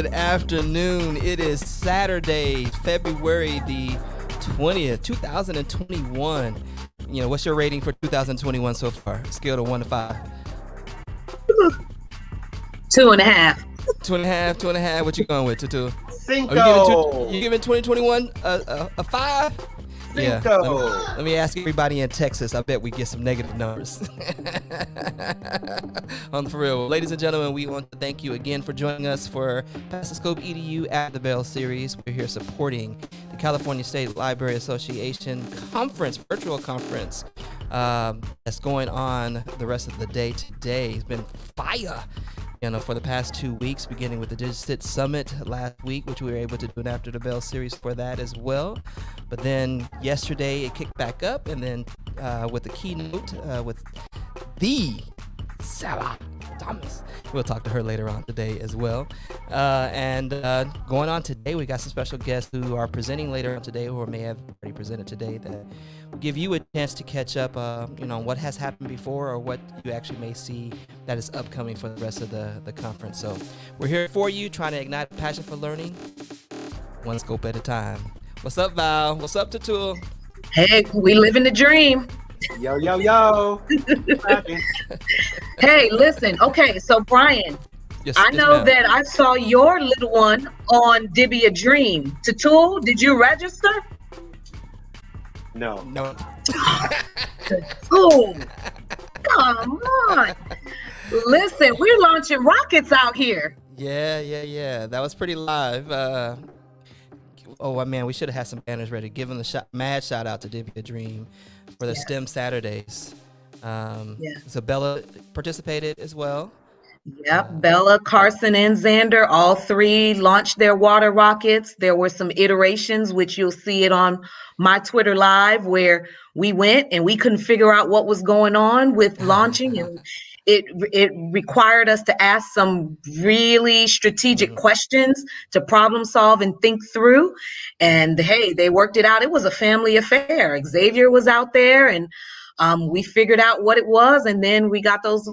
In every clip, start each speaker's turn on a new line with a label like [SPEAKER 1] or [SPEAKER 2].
[SPEAKER 1] Good afternoon. It is Saturday, February the 20th, 2021. What's your rating for 2021 so far? Scale of 1 to 5.
[SPEAKER 2] 2.5.
[SPEAKER 1] 2.5, 2.5. What you going with, Tutu?
[SPEAKER 3] Cinco.
[SPEAKER 1] You giving 2021 a 5? Yeah. Let me ask everybody in Texas. I bet we get some negative numbers. For real. Ladies and gentlemen, we want to thank you again for joining us for PasstheScopeEDU at the Bell series. We're here supporting the California State Library Association conference, virtual conference that's going on the rest of the day today. It's been fire. For the past 2 weeks, beginning with the Digit Summit last week, which we were able to do an After the Bell series for that as well. But then yesterday it kicked back up, and then with the keynote with the Sarah Thomas. We'll talk to her later on today as well. And going on today, we got some special guests who are presenting later on today, or may have already presented today, that will give you a chance to catch up on what has happened before or what you actually may see that is upcoming for the rest of the conference. So we're here for you, trying to ignite a passion for learning, one scope at a time. What's up, Val? What's up, Tutul?
[SPEAKER 2] Hey, we living the dream.
[SPEAKER 3] Yo, yo, yo.
[SPEAKER 2] Hey, listen. Okay, so Brian, I know that I saw your little one on Dibby a Dream. Tutul, did you register?
[SPEAKER 3] No.
[SPEAKER 2] Tutul, come on. Listen, we're launching rockets out here.
[SPEAKER 1] Yeah. That was pretty live. Man, we should have had some banners ready. Give them the mad shout out to Dibby a Dream for the STEM Saturdays. So Bella participated as well.
[SPEAKER 2] Yep, Bella, Carson, and Xander, all three launched their water rockets. There were some iterations, which you'll see it on my Twitter Live, where we went and we couldn't figure out what was going on with launching, and it required us to ask some really strategic questions to problem solve and think through. And hey, they worked it out. It was a family affair. Xavier was out there, and we figured out what it was, and then we got those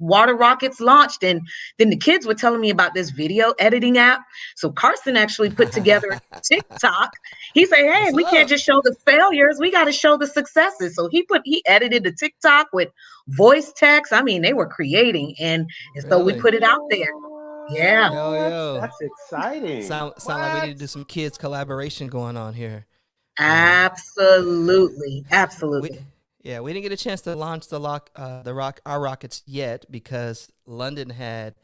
[SPEAKER 2] water rockets launched. And then the kids were telling me about this video editing app. So Carson actually put together TikTok. He said, hey, we can't just show the failures, we got to show the successes. So he edited the TikTok with voice text. I mean, they were creating, and so we put it out there. Yeah.
[SPEAKER 1] Yo.
[SPEAKER 3] That's exciting.
[SPEAKER 1] Sound like we need to do some kids collaboration going on here.
[SPEAKER 2] Absolutely.
[SPEAKER 1] We didn't get a chance to launch our rockets yet because London had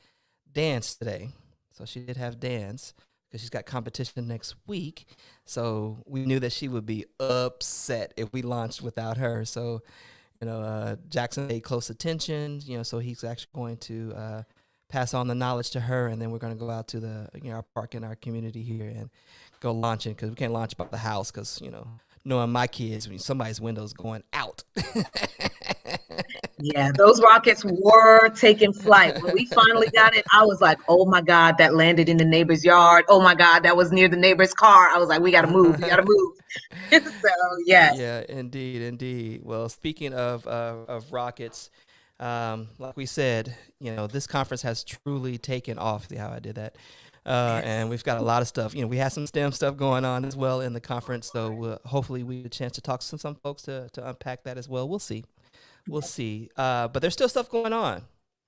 [SPEAKER 1] dance today. So she did have dance because she's got competition next week. So we knew that she would be upset if we launched without her. So, Jackson paid close attention, so he's actually going to pass on the knowledge to her, and then we're going to go out to our park in our community here and go launching, because we can't launch about the house because, knowing my kids, when somebody's window's going out.
[SPEAKER 2] Yeah, those rockets were taking flight. When we finally got it, I was like, oh my God, that landed in the neighbor's yard. Oh my God, that was near the neighbor's car. I was like, we got to move. So, yes.
[SPEAKER 1] Yeah, indeed. Well, speaking of rockets, like we said, this conference has truly taken off. See how I did that? And we've got a lot of stuff. We had some STEM stuff going on as well in the conference. So hopefully we get a chance to talk to some folks to unpack that as well. We'll see. But there's still stuff going on,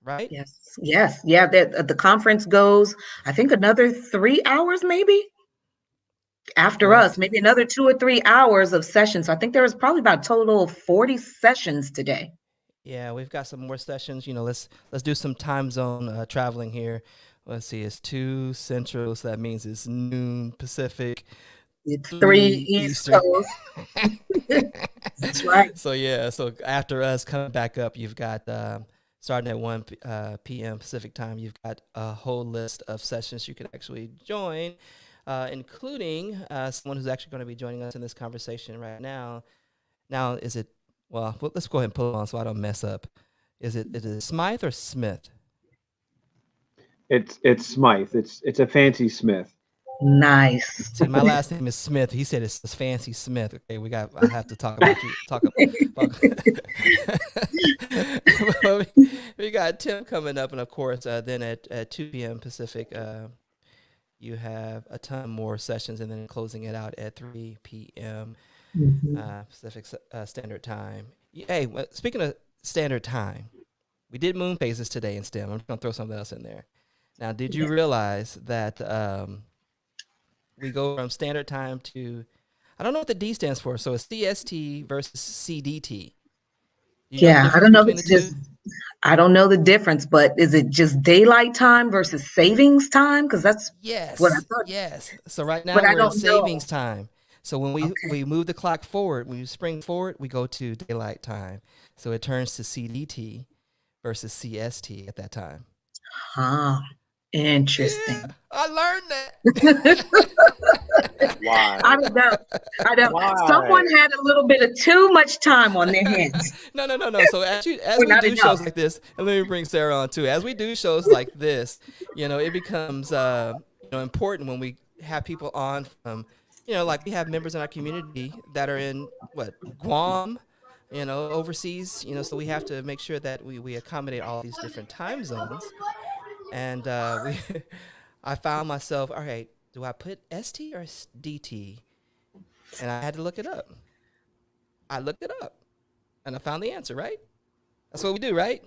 [SPEAKER 1] right?
[SPEAKER 2] Yes. Yeah. The conference goes, I think, another 3 hours, maybe after us, maybe another 2 or 3 hours of sessions. I think there was probably about a total of 40 sessions today.
[SPEAKER 1] Yeah, we've got some more sessions. Let's do some time zone traveling here. Let's see, it's 2 Central, so that means it's noon Pacific.
[SPEAKER 2] It's 3 East Coast. That's right.
[SPEAKER 1] So after us coming back up, you've got starting at 1 p.m. Pacific time, you've got a whole list of sessions you can actually join, including someone who's actually going to be joining us in this conversation right now. Now, let's go ahead and pull it on so I don't mess up. Is it Smythe or Smith?
[SPEAKER 3] It's Smythe. It's a fancy Smith.
[SPEAKER 2] Nice.
[SPEAKER 1] See, my last name is Smith. He said it's Fancy Smith. Okay, I have to talk about you. We got Tim coming up, and of course, then at 2 p.m. Pacific, you have a ton more sessions, and then closing it out at 3 p.m. Pacific Standard Time. Hey, speaking of standard time, we did moon phases today in STEM. I'm just going to throw something else in there. Now, did you realize that we go from standard time to, I don't know what the D stands for, so it's CST versus CDT. You know the
[SPEAKER 2] Yeah, I
[SPEAKER 1] difference
[SPEAKER 2] don't know if
[SPEAKER 1] between
[SPEAKER 2] it's
[SPEAKER 1] the two?
[SPEAKER 2] just, I don't know the difference, but is it just daylight time versus savings time? Because that's what I
[SPEAKER 1] Yes,
[SPEAKER 2] thought,
[SPEAKER 1] yes. So right
[SPEAKER 2] but
[SPEAKER 1] now
[SPEAKER 2] I
[SPEAKER 1] we're in
[SPEAKER 2] don't
[SPEAKER 1] savings
[SPEAKER 2] know.
[SPEAKER 1] time. So when
[SPEAKER 2] Okay.
[SPEAKER 1] we move the clock forward, when you spring forward, we go to daylight time. So it turns to CDT versus CST at that time.
[SPEAKER 2] Huh.
[SPEAKER 1] Yeah,
[SPEAKER 2] Interesting.
[SPEAKER 1] I learned that.
[SPEAKER 3] Why?
[SPEAKER 2] I don't know. I don't.
[SPEAKER 3] Why?
[SPEAKER 2] Someone had a little bit of too much time on their hands.
[SPEAKER 1] No. So as
[SPEAKER 2] Or
[SPEAKER 1] we
[SPEAKER 2] not
[SPEAKER 1] do shows
[SPEAKER 2] enough.
[SPEAKER 1] like this, and let me bring Sarah on too. As we do shows like this, it becomes important when we have people on from, like we have members in our community that are in Guam, overseas, so we have to make sure that we accommodate all these different time zones. And I found myself, all right, do I put ST or DT? And I had to look it up. I looked it up, and I found the answer. Right? That's what we do, right?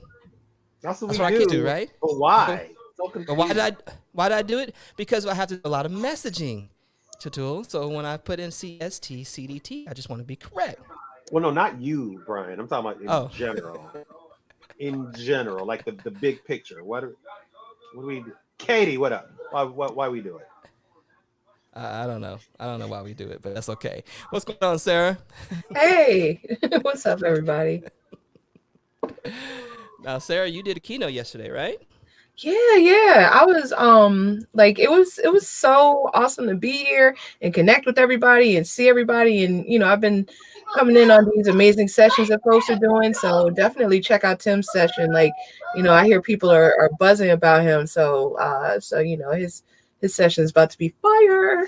[SPEAKER 3] That's what
[SPEAKER 1] That's
[SPEAKER 3] we
[SPEAKER 1] what our kids do,
[SPEAKER 3] do.
[SPEAKER 1] right?
[SPEAKER 3] But
[SPEAKER 1] So,
[SPEAKER 3] why? So
[SPEAKER 1] but
[SPEAKER 3] confused.
[SPEAKER 1] why did I do it? Because I have to do a lot of messaging to tool. So when I put in CST, CDT, I just want to be correct.
[SPEAKER 3] Well, no, not you, Brian. I'm talking about in
[SPEAKER 1] Oh,
[SPEAKER 3] general. In general, like the big picture. What do we do? Katie, what up? Why we do it?
[SPEAKER 1] I don't know. I don't know why we do it, but that's okay. What's going on, Sarah?
[SPEAKER 4] Hey, what's up, everybody?
[SPEAKER 1] Now, Sarah, you did a keynote yesterday, right?
[SPEAKER 4] Yeah. I was like it was so awesome to be here and connect with everybody and see everybody. And I've been coming in on these amazing sessions that folks are doing. So definitely check out Tim's session. Like, I hear people are buzzing about him. So his session is about to be fire.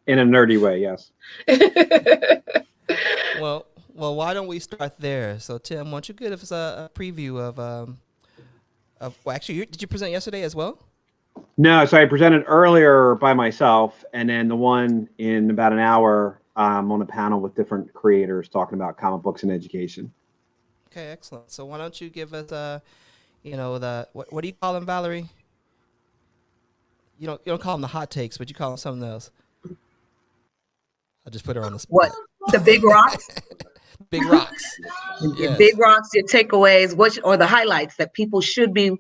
[SPEAKER 3] In a nerdy way, yes.
[SPEAKER 1] Well, why don't we start there? So, Tim, why don't you give us a preview well, actually, did you present yesterday as well?
[SPEAKER 3] No, so I presented earlier by myself, and then the one in about an hour on a panel with different creators talking about comic books and education.
[SPEAKER 1] Okay, excellent. So why don't you give us what do you call them, Valerie? You don't call them the hot takes, but you call them something else. I just put her on the
[SPEAKER 2] What?
[SPEAKER 1] spot.
[SPEAKER 2] The big rocks?
[SPEAKER 1] Big rocks.
[SPEAKER 2] Your
[SPEAKER 1] Yes.
[SPEAKER 2] big rocks, your takeaways, or the highlights that people should be.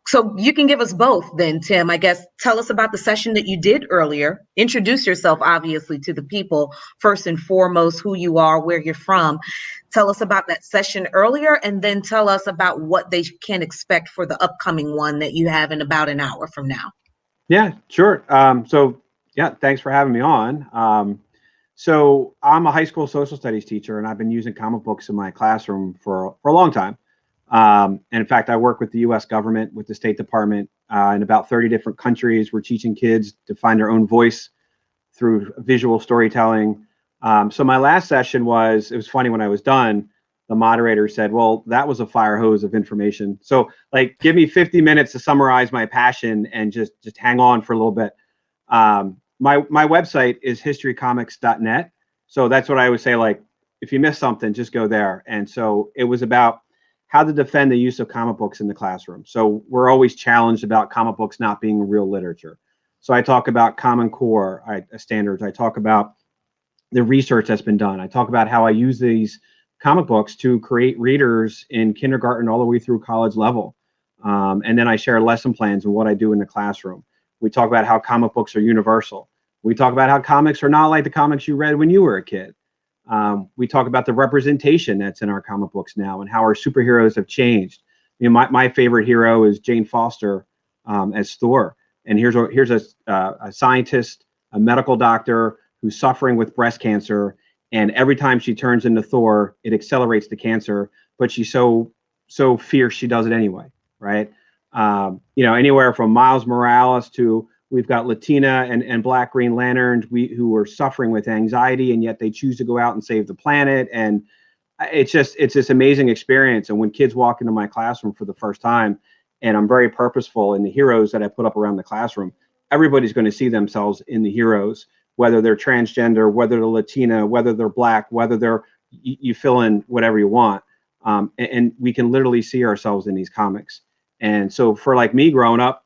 [SPEAKER 2] So you can give us both then, Tim. I guess tell us about the session that you did earlier. Introduce yourself, obviously, to the people, first and foremost, who you are, where you're from. Tell us about that session earlier, and then tell us about what they can expect for the upcoming one that you have in about an hour from now.
[SPEAKER 3] Yeah, sure. Thanks for having me on. So I'm a high school social studies teacher, and I've been using comic books in my classroom for a long time. And in fact, I work with the U.S. government, with the State Department, in about 30 different countries. We're teaching kids to find their own voice through visual storytelling. So my last session it was funny when I was done, the moderator said, well, that was a fire hose of information. So give me 50 minutes to summarize my passion and just hang on for a little bit. My website is historycomics.net. So that's what I would say, if you miss something, just go there. And so it was about how to defend the use of comic books in the classroom. So we're always challenged about comic books not being real literature. So I talk about Common Core standards. I talk about the research that's been done. I talk about how I use these comic books to create readers in kindergarten all the way through college level. And then I share lesson plans and what I do in the classroom. We talk about how comic books are universal. We talk about how comics are not like the comics you read when you were a kid. We talk about the representation that's in our comic books now and how our superheroes have changed. My favorite hero is Jane Foster as Thor. And here's a scientist, a medical doctor who's suffering with breast cancer. And every time she turns into Thor, it accelerates the cancer. But she's so fierce, she does it anyway, right? Anywhere from Miles Morales to we've got Latina and Black Green Lanterns who are suffering with anxiety, and yet they choose to go out and save the planet. And it's this amazing experience. And when kids walk into my classroom for the first time, and I'm very purposeful in the heroes that I put up around the classroom, everybody's going to see themselves in the heroes, whether they're transgender, whether they're Latina, whether they're Black, whether they're, you fill in whatever you want. And we can literally see ourselves in these comics. And so for like me growing up,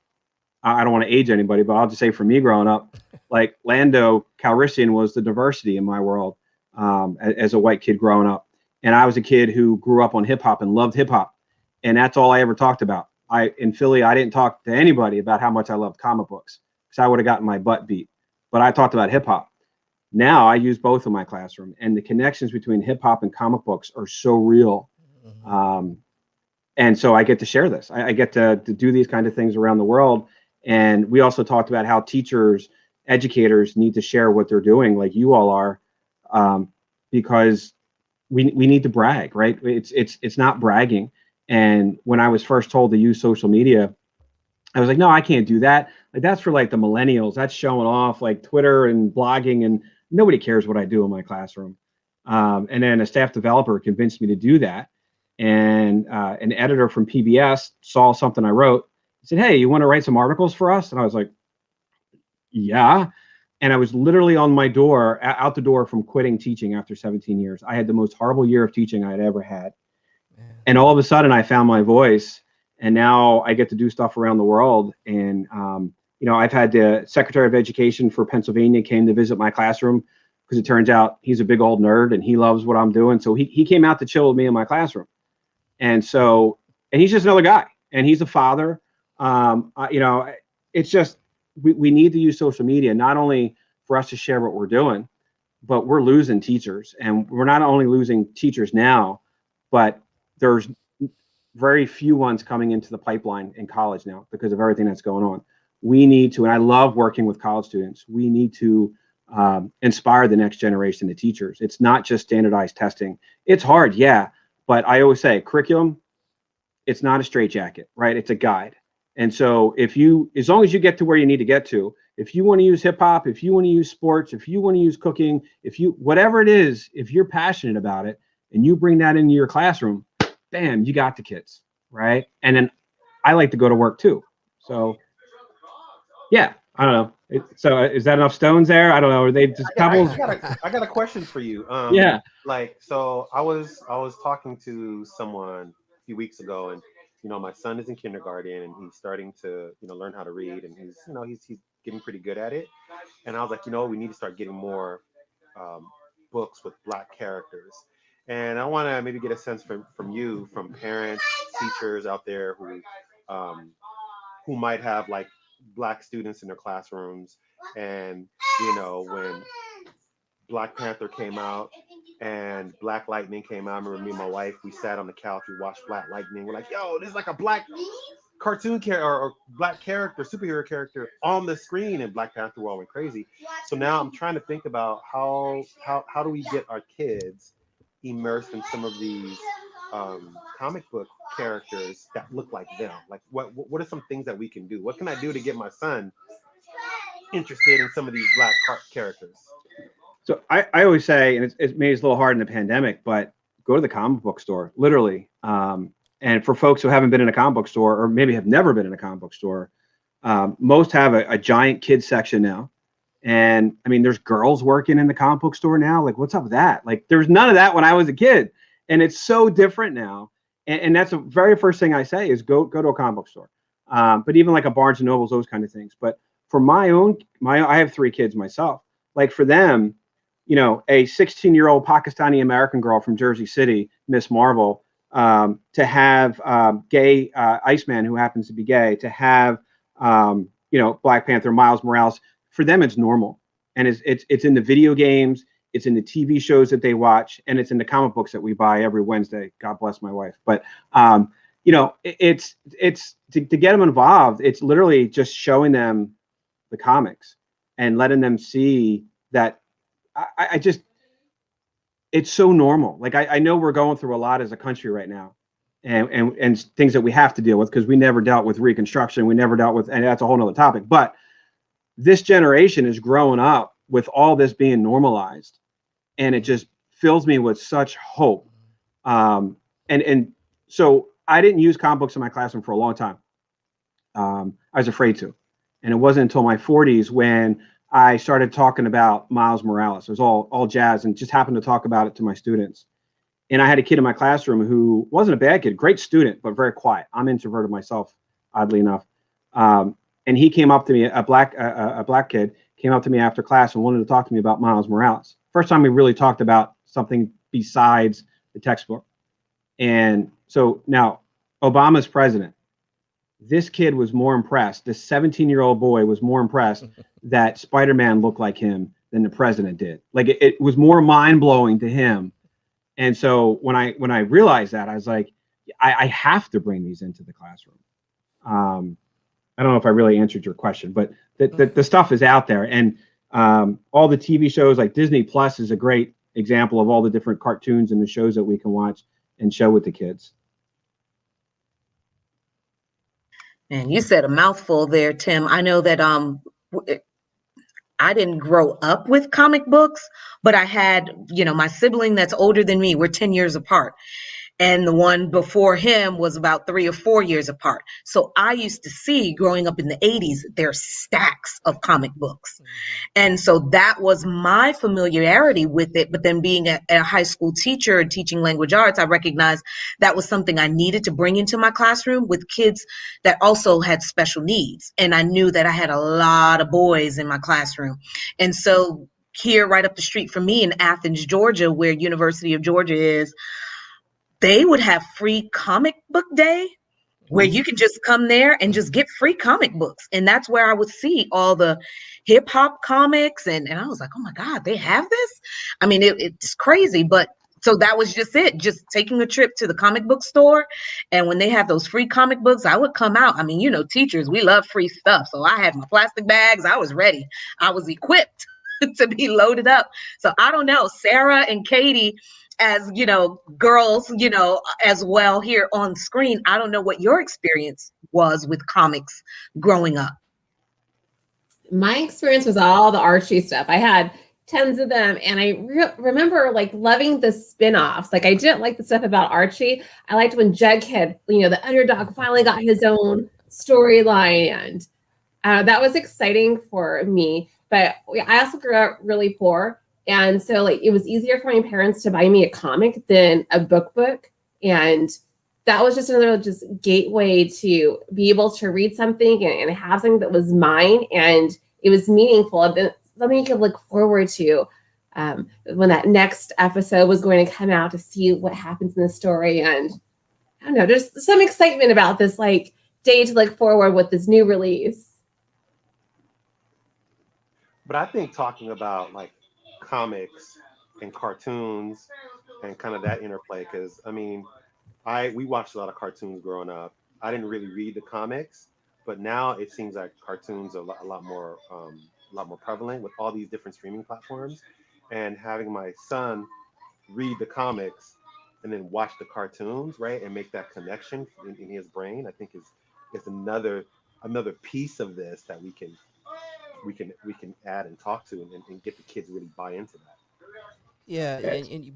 [SPEAKER 3] I don't want to age anybody, but I'll just say for me growing up, like Lando Calrissian was the diversity in my world as a white kid growing up. And I was a kid who grew up on hip hop and loved hip hop. And that's all I ever talked about. In Philly, I didn't talk to anybody about how much I loved comic books because I would have gotten my butt beat. But I talked about hip hop. Now I use both in my classroom, and the connections between hip hop and comic books are so real. And so I get to share this. I get to do these kind of things around the world. And we also talked about how teachers, educators need to share what they're doing, like you all are, because we need to brag, right? It's not bragging. And when I was first told to use social media, I was like, no, I can't do that. Like that's for like the millennials. That's showing off, like Twitter and blogging, and nobody cares what I do in my classroom. And then a staff developer convinced me to do that. And an editor from PBS saw something I wrote. He said, hey, you want to write some articles for us? And I was like, yeah. And I was literally on my door, out the door from quitting teaching after 17 years. I had the most horrible year of teaching I had ever had. And all of a sudden I found my voice, and now I get to do stuff around the world. And, you know, I've had the Secretary of Education for Pennsylvania came to visit my classroom because it turns out he's a big old nerd and he loves what I'm doing. So he came out to chill with me in my classroom. And so, and he's just another guy, and he's a father. You know, it's just, we need to use social media, not only for us to share what we're doing, but we're losing teachers. And we're not only losing teachers now, but there's very few ones coming into the pipeline in college now because of everything that's going on. We need to, and I love working with college students, we need to inspire the next generation of teachers. It's not just standardized testing. It's hard, yeah, but I always say curriculum, it's not a straitjacket, right? It's a guide. And so if you, as long as you get to where you need to get to, if you want to use hip hop, if you want to use sports, if you want to use cooking, if you, whatever it is, if you're passionate about it and you bring that into your classroom, bam, you got the kids, right? And then I like to go to work too. So yeah, I don't know. So is that enough stones there? I don't know. Are they just couples?
[SPEAKER 5] I got a question for you.
[SPEAKER 3] Yeah.
[SPEAKER 5] Like, so I was talking to someone a few weeks ago, and you know, my son is in kindergarten and he's starting to, you know, learn how to read, and he's, you know, he's getting pretty good at it. And I was like, you know, we need to start getting more books with Black characters. And I want to maybe get a sense from you, from parents, teachers out there who might have like Black students in their classrooms. And, you know, when Black Panther came out and Black Lightning came out, I remember me and my wife, we sat on the couch, we watched Black Lightning. We're like, yo, this is like a Black cartoon character or Black character, superhero character on the screen, and Black Panther all went crazy. So now I'm trying to think about how do we get our kids immersed in some of these comic book characters that look like them? Like what are some things that we can do? What can I do to get my son interested in some of these Black characters?
[SPEAKER 3] So I always say, and it's maybe it's a little hard in the pandemic, but go to the comic book store, literally. And for folks who haven't been in a comic book store, or maybe have never been in a comic book store, most have a giant kids section now. And I mean, there's girls working in the comic book store now. Like, what's up with that? Like, there was none of that when I was a kid, and it's so different now. And that's the very first thing I say is go to a comic book store. But even like a Barnes and Nobles, those kind of things. But for I have 3 kids myself. Like for them, you know, a 16-year-old Pakistani American girl from Jersey City, Miss Marvel, to have gay Iceman who happens to be gay, to have you know, Black Panther, Miles Morales. For them, it's normal, and it's in the video games, it's in the TV shows that they watch, and it's in the comic books that we buy every Wednesday. God bless my wife. But you know, it's to get them involved. It's literally just showing them the comics and letting them see that. I just, it's so normal. Like I know we're going through a lot as a country right now, and things that we have to deal with because we never dealt with Reconstruction. We never dealt with, and that's a whole nother topic. But this generation is growing up with all this being normalized, and it just fills me with such hope. And so I didn't use comic books in my classroom for a long time. I was afraid to. And it wasn't until my 40s when I started talking about Miles Morales. It was all jazz, and just happened to talk about it to my students. And I had a kid in my classroom who wasn't a bad kid, great student, but very quiet. I'm introverted myself, oddly enough. And he came up to me, a black kid came up to me after class and wanted to talk to me about Miles Morales. First time we really talked about something besides the textbook. And so now Obama's president. This kid was more impressed. This 17-year-old boy was more impressed that Spider-Man looked like him than the president did. Like it was more mind-blowing to him. And so when I realized that, I was like, I have to bring these into the classroom. I don't know if I really answered your question, but the stuff is out there. And all the TV shows, like Disney Plus is a great example of all the different cartoons and the shows that we can watch and show with the kids.
[SPEAKER 2] And you said a mouthful there, Tim. I know that I didn't grow up with comic books, but I had, my sibling that's older than me. We're 10 years apart. And the one before him was about 3 or 4 years apart. So I used to see, growing up in the 80s, there's stacks of comic books. And so that was my familiarity with it. But then being a high school teacher and teaching language arts, I recognized that was something I needed to bring into my classroom with kids that also had special needs. And I knew that I had a lot of boys in my classroom. And so here, right up the street from me in Athens, Georgia, where University of Georgia is, they would have free comic book day where you could just come there and just get free comic books. And that's where I would see all the hip hop comics. And I was like, oh my God, they have this? I mean, it's crazy. But so that was just it, just taking a trip to the comic book store. And when they had those free comic books, I would come out. I mean, teachers, we love free stuff. So I had my plastic bags. I was ready. I was equipped to be loaded up. So I don't know, Sarah and Katie, as girls, as well here on screen. I don't know what your experience was with comics growing up.
[SPEAKER 6] My experience was all the Archie stuff. I had tons of them, and I remember loving the spin-offs. I didn't like the stuff about Archie. I liked when Jughead, the underdog, finally got his own storyline, and that was exciting for me. But I also grew up really poor. And so it was easier for my parents to buy me a comic than a book. And that was just another gateway to be able to read something and have something that was mine. And it was meaningful, and something you could look forward to when that next episode was going to come out, to see what happens in the story. And I don't know, there's some excitement about this day to look forward with this new release.
[SPEAKER 5] But I think talking about comics and cartoons and kind of that interplay, because we watched a lot of cartoons growing up. I didn't really read the comics, but now it seems like cartoons are a lot more prevalent with all these different streaming platforms. And having my son read the comics and then watch the cartoons, right, and make that connection in his brain, I think is another piece of this that we can add and talk to and get the kids really buy into that.
[SPEAKER 1] Yeah,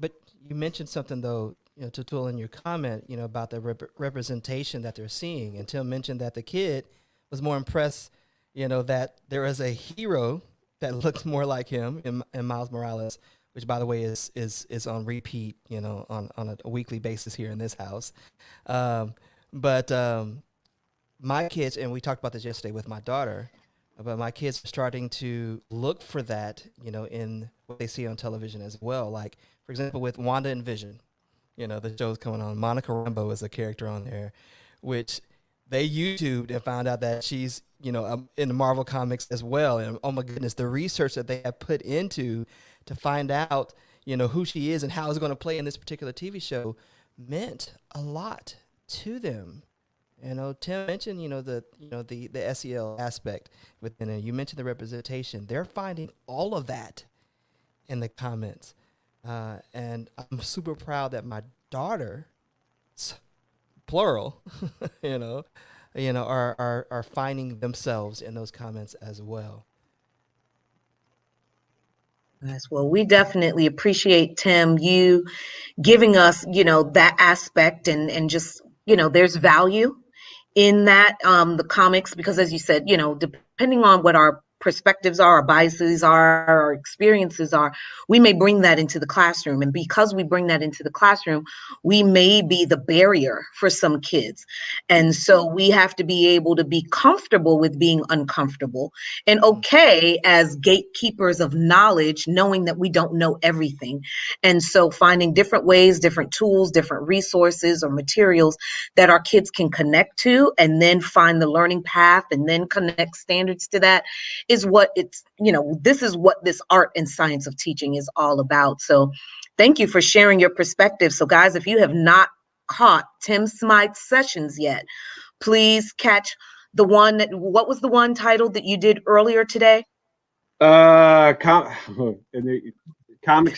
[SPEAKER 1] but you mentioned something though, Tutul, in your comment, about the representation that they're seeing. And Tim mentioned that the kid was more impressed, that there is a hero that looks more like him in Miles Morales, which, by the way, is on repeat, on a weekly basis here in this house. But my kids, and we talked about this yesterday with my daughter, but my kids are starting to look for that, in what they see on television as well. Like, for example, with Wanda and Vision, the show's coming on. Monica Rambeau is a character on there, which they YouTubed and found out that she's, in the Marvel comics as well. And oh my goodness, the research that they have put into to find out, who she is and how it's going to play in this particular TV show meant a lot to them. Tim mentioned, the SEL aspect within it. You mentioned the representation. They're finding all of that in the comments. And I'm super proud that my daughter, plural, are finding themselves in those comments as well.
[SPEAKER 2] Yes, well, we definitely appreciate, Tim, you giving us, that aspect and just, there's value in that, the comics, because as you said, depending on what our perspectives are, our biases are, our experiences are, we may bring that into the classroom. And because we bring that into the classroom, we may be the barrier for some kids. And so we have to be able to be comfortable with being uncomfortable and okay as gatekeepers of knowledge, knowing that we don't know everything. And so finding different ways, different tools, different resources or materials that our kids can connect to, and then find the learning path and then connect standards to that is what this is what this art and science of teaching is all about. So thank you for sharing your perspective. So guys, if you have not caught Tim Smythe's sessions yet, please catch the one. What was the one titled that you did earlier today?
[SPEAKER 3] Comics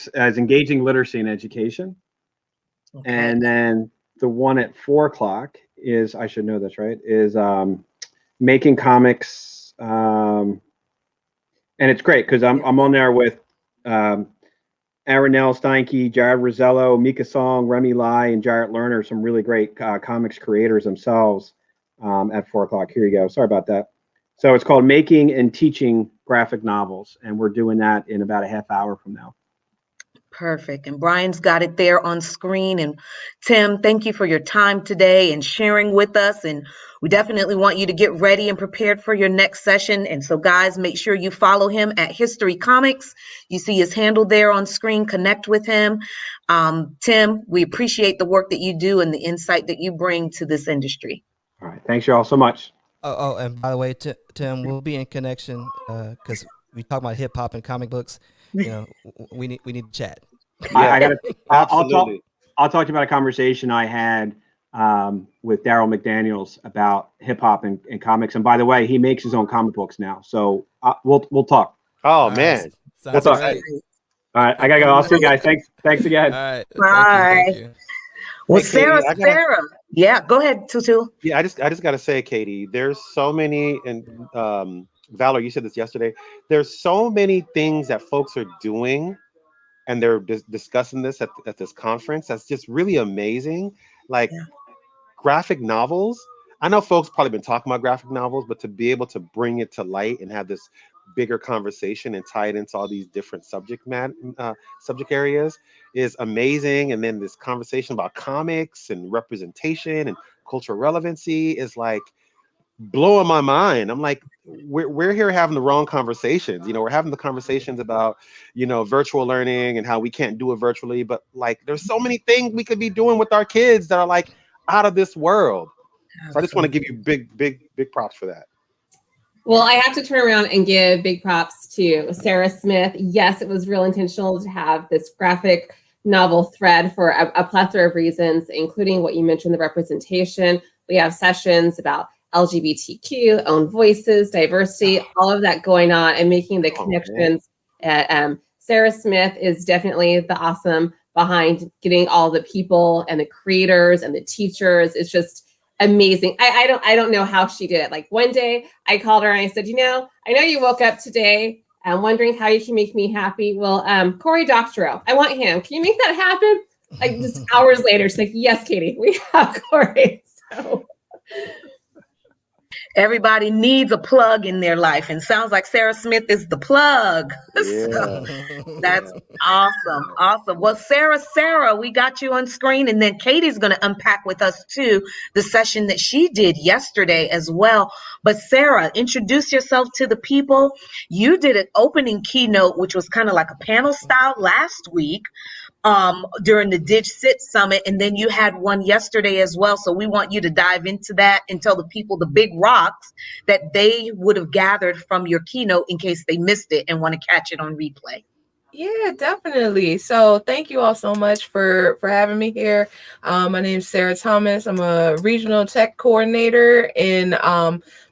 [SPEAKER 3] as engaging literacy and education. Okay. And then the one at 4:00 is, I should know this, right, is making comics. And it's great because I'm on there with Aronell Steinke, Jared Rosello, Mika Song, Remy Lai, and Jarrett Lerner, some really great comics creators themselves at 4:00. Here you go. Sorry about that. So it's called Making and Teaching Graphic Novels, and we're doing that in about a half hour from now.
[SPEAKER 2] Perfect. And Brian's got it there on screen. And Tim, thank you for your time today and sharing with us. And we definitely want you to get ready and prepared for your next session. And so guys, make sure you follow him at History Comics. You see his handle there on screen. Connect with him. Tim, we appreciate the work that you do and the insight that you bring to this industry.
[SPEAKER 3] All right. Thanks you all so much.
[SPEAKER 1] Oh, and by the way, Tim, we'll be in connection because we talk about hip hop and comic books. We need to chat.
[SPEAKER 3] Yeah, I'll talk to you about a conversation I had with Daryl McDaniels about hip hop and comics. And by the way, he makes his own comic books now. So we'll talk.
[SPEAKER 5] Oh man,
[SPEAKER 1] that's exciting.
[SPEAKER 3] All right, I gotta go. I'll see you guys. Thanks again.
[SPEAKER 1] All right.
[SPEAKER 2] Bye.
[SPEAKER 1] Thank you.
[SPEAKER 2] Well,
[SPEAKER 5] hey, Katie,
[SPEAKER 2] Sarah. Yeah, go ahead, Tutu.
[SPEAKER 5] Yeah, I just gotta say, Katie, there's so many, and Valerie, you said this yesterday. There's so many things that folks are doing, and they're discussing this at this conference. That's just really amazing. Like graphic novels. I know folks probably been talking about graphic novels, but to be able to bring it to light and have this bigger conversation and tie it into all these different subject areas is amazing. And then this conversation about comics and representation and cultural relevancy is like blowing my mind. I'm like, we're here having the wrong conversations. We're having the conversations about, virtual learning and how we can't do it virtually. But like, there's so many things we could be doing with our kids that are like out of this world. So I just want to give you big props for that.
[SPEAKER 6] Well, I have to turn around and give big props to Sarah Smith. Yes, it was real intentional to have this graphic novel thread for a plethora of reasons, including what you mentioned, the representation. We have sessions about LGBTQ, own voices, diversity, all of that going on and making the connections. Sarah Smith is definitely the awesome behind getting all the people and the creators and the teachers. It's just amazing. I don't know how she did it. Like one day I called her and I said, I know you woke up today. I'm wondering how you can make me happy. Well, Cory Doctorow, I want him. Can you make that happen? Like just hours later, she's like, yes, Katie, we have Cory. So
[SPEAKER 2] everybody needs a plug in their life, and sounds like Sarah Smith is the plug.
[SPEAKER 5] Yeah.
[SPEAKER 2] So that's awesome. Well, Sarah, we got you on screen, and then Katie's going to unpack with us too the session that she did yesterday as well. But Sarah, introduce yourself to the people. You did an opening keynote, which was kind of like a panel style last week during the DigCit Summit, and then you had one yesterday as well. So we want you to dive into that and tell the people the big rocks that they would have gathered from your keynote in case they missed it and want to catch it on replay.
[SPEAKER 4] Yeah, definitely. So thank you all so much for having me here. My name is Sarah Thomas. I'm a regional tech coordinator in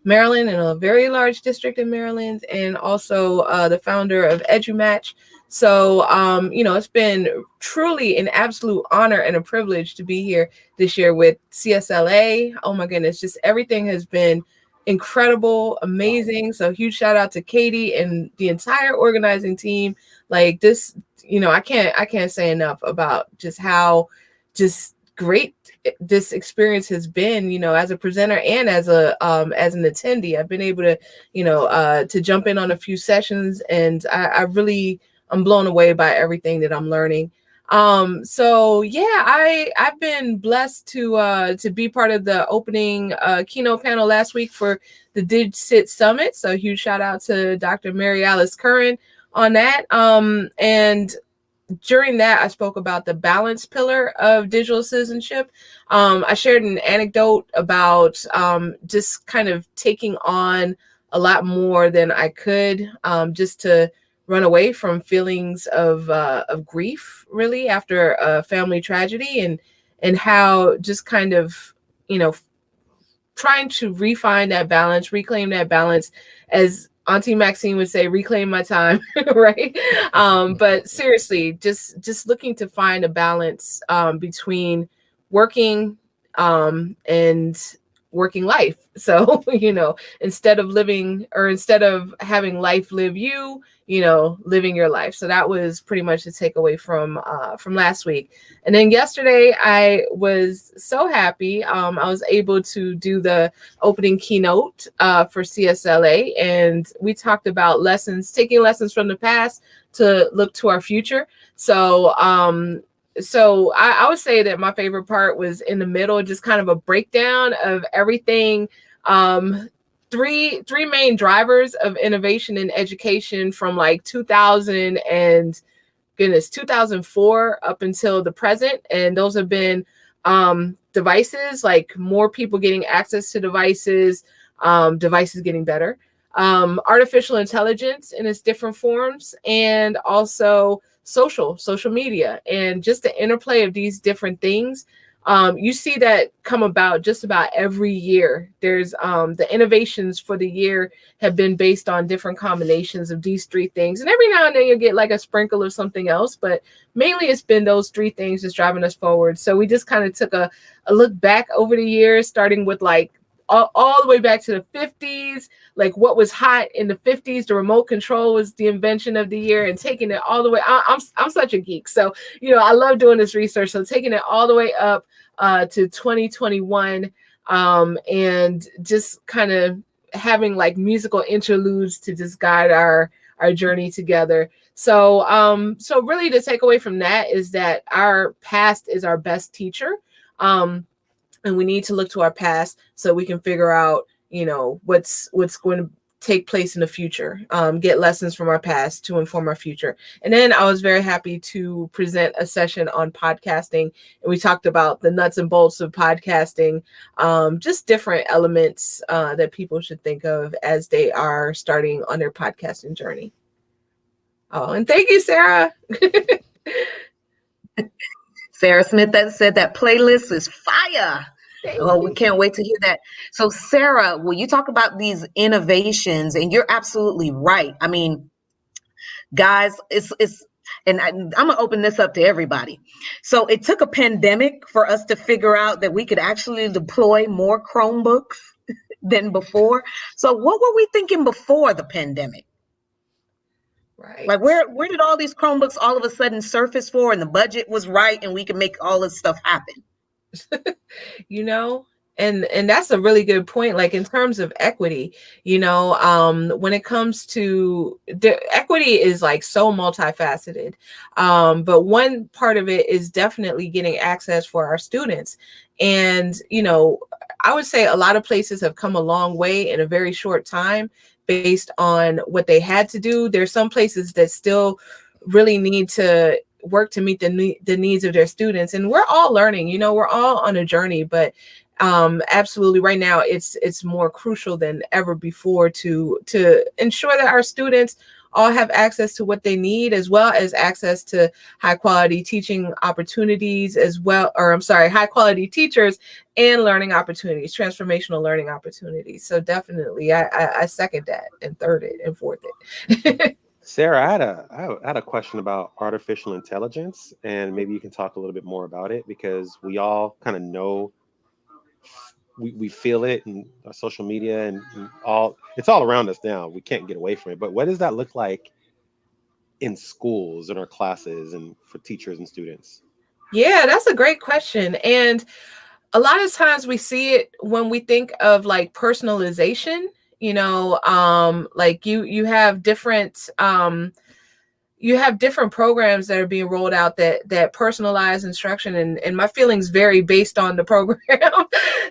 [SPEAKER 4] Maryland, in a very large district in Maryland, and also the founder of EduMatch. So, it's been truly an absolute honor and a privilege to be here this year with CSLA. Oh my goodness, just everything has been incredible, amazing. So huge shout out to Katie and the entire organizing team. Like this, I can't say enough about just how just great this experience has been, as a presenter and as an attendee. I've been able to, to jump in on a few sessions, and I'm blown away by everything that I'm learning. So yeah, I've been blessed to be part of the opening keynote panel last week for the DigSit Summit. So huge shout out to Dr. Mary Alice Curran on that. And during that, I spoke about the balance pillar of digital citizenship. I shared an anecdote about just kind of taking on a lot more than I could, just to run away from feelings of grief, really, after a family tragedy, and how just kind of, trying to refine that balance, reclaim that balance, as Auntie Maxine would say, reclaim my time, right? But seriously, just looking to find a balance between working and working life. So, instead of having life live you, living your life. So that was pretty much the takeaway from last week. And then yesterday, I was so happy. I was able to do the opening keynote for CSLA, and we talked about taking lessons from the past to look to our future. So I would say that my favorite part was in the middle, just kind of a breakdown of everything. Three main drivers of innovation in education from like 2004 up until the present. And those have been devices, like more people getting access to devices, devices getting better, artificial intelligence in its different forms, and also social media, and just the interplay of these different things. You see that come about just about every year. There's the innovations for the year have been based on different combinations of these three things. And every now and then you'll get like a sprinkle of something else, but mainly it's been those three things that's driving us forward. So we just kind of took a look back over the years, starting with like all the way back to the 50s, like what was hot in the 50s. The remote control was the invention of the year, and taking it all the way. I'm such a geek, so I love doing this research. So taking it all the way up to 2021, and just kind of having like musical interludes to just guide our journey together. So really the takeaway from that is that our past is our best teacher. And we need to look to our past so we can figure out, what's going to take place in the future, get lessons from our past to inform our future. And then I was very happy to present a session on podcasting. And we talked about the nuts and bolts of podcasting, just different elements that people should think of as they are starting on their podcasting journey. Oh, and thank you, Sarah.
[SPEAKER 2] Sarah Smith that said that playlist is fire. Well, we can't wait to hear that. So Sarah, when you talk about these innovations, and you're absolutely right. I mean, guys, and I'm gonna open this up to everybody. So it took a pandemic for us to figure out that we could actually deploy more Chromebooks than before. So what were we thinking before the pandemic?
[SPEAKER 4] Right.
[SPEAKER 2] Like where did all these Chromebooks all of a sudden surface for, and the budget was right and we can make all this stuff happen?
[SPEAKER 4] And that's a really good point. Like in terms of equity, when it comes to equity is like so multifaceted. But one part of it is definitely getting access for our students. And, I would say a lot of places have come a long way in a very short time based on what they had to do. There's some places that still really need to work to meet the needs of their students. And we're all learning, we're all on a journey, but absolutely right now it's more crucial than ever before to ensure that our students all have access to what they need, as well as access to high quality teaching opportunities high quality teachers and learning opportunities, transformational learning opportunities. So definitely I second that and third it and fourth it.
[SPEAKER 5] Sarah, I had a question about artificial intelligence, and maybe you can talk a little bit more about it, because we all kind of know, we feel it in our social media and it's all around us now. We can't get away from it. But what does that look like in schools, in our classes, and for teachers and students?
[SPEAKER 4] Yeah, that's a great question. And a lot of times we see it when we think of like personalization, like you have different programs that are being rolled out that personalize instruction, and my feelings vary based on the program.